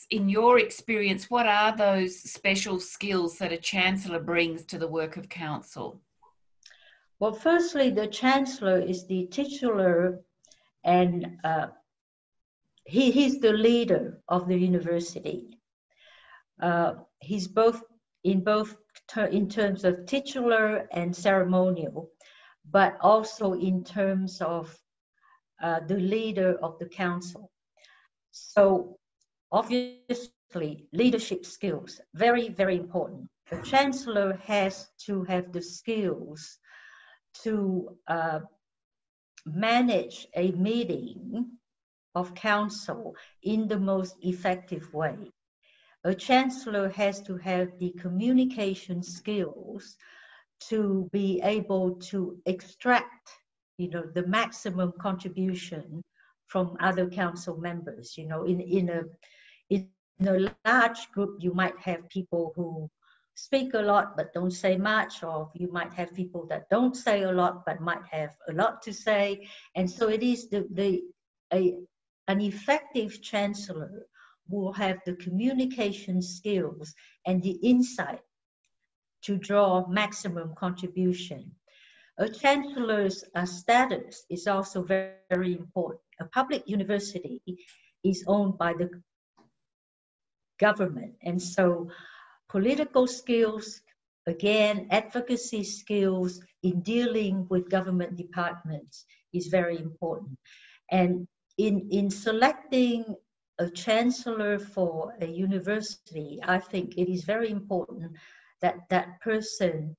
in your experience, what are those special skills that a Chancellor brings to the work of Council? Well, firstly, the Chancellor is the titular, and he's the leader of the university. He's both in terms of titular and ceremonial, but also in terms of the leader of the council. So obviously, leadership skills, very, very important. The Chancellor has to have the skills to manage a meeting of council in the most effective way. A Chancellor has to have the communication skills to be able to extract, the maximum contribution from other council members. In a large group, you might have people who speak a lot but don't say much, or you might have people that don't say a lot but might have a lot to say. And so it is an effective Chancellor will have the communication skills and the insight to draw maximum contribution. A Chancellor's status is also very, very important. A public university is owned by the government, and so political skills, again, advocacy skills in dealing with government departments is very important. And in selecting a Chancellor for a university, I think it is very important that that person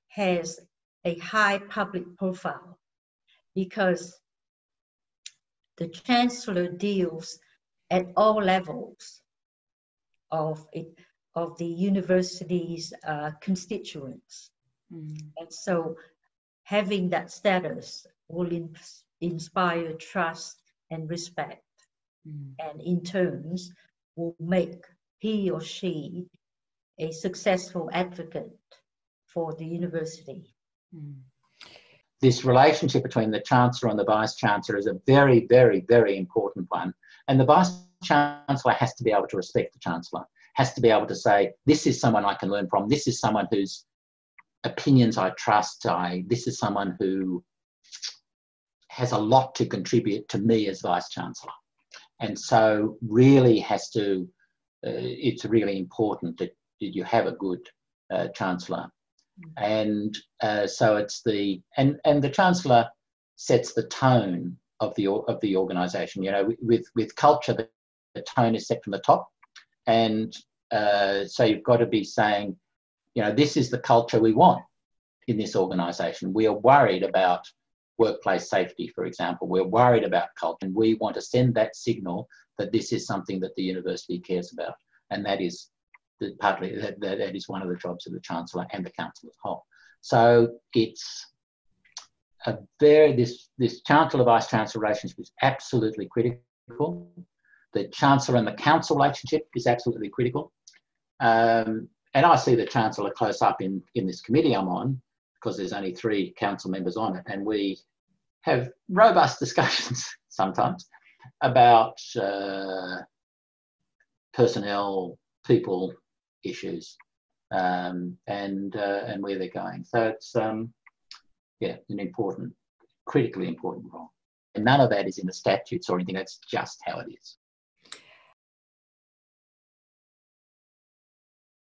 has a high public profile, because the Chancellor deals at all levels of the university's constituents. And so having that status will inspire trust and respect, and in turns will make he or she a successful advocate for the university. This relationship between the Chancellor and the Vice-Chancellor is a very, very, very important one. And the Vice-Chancellor has to be able to respect the Chancellor, has to be able to say, this is someone I can learn from, this is someone whose opinions I trust, this is someone who has a lot to contribute to me as Vice-Chancellor. And so really it's really important that you have a good Chancellor. And so it's the Chancellor sets the tone of the organisation. With culture, the tone is set from the top, and so you've got to be saying, this is the culture we want in this organisation. We are worried about workplace safety, for example. We're worried about culture, and we want to send that signal that this is something that the university cares about, and that is partly that is one of the jobs of the Chancellor and the Council as a whole. So it's this Chancellor Vice-Chancellor relationship is absolutely critical. The Chancellor and the Council relationship is absolutely critical. And I see the Chancellor close up in this committee I'm on, because there's only 3 council members on it, and we have robust discussions sometimes about personnel, people issues, and where they're going. So it's an important, critically important role. And none of that is in the statutes or anything. That's just how it is.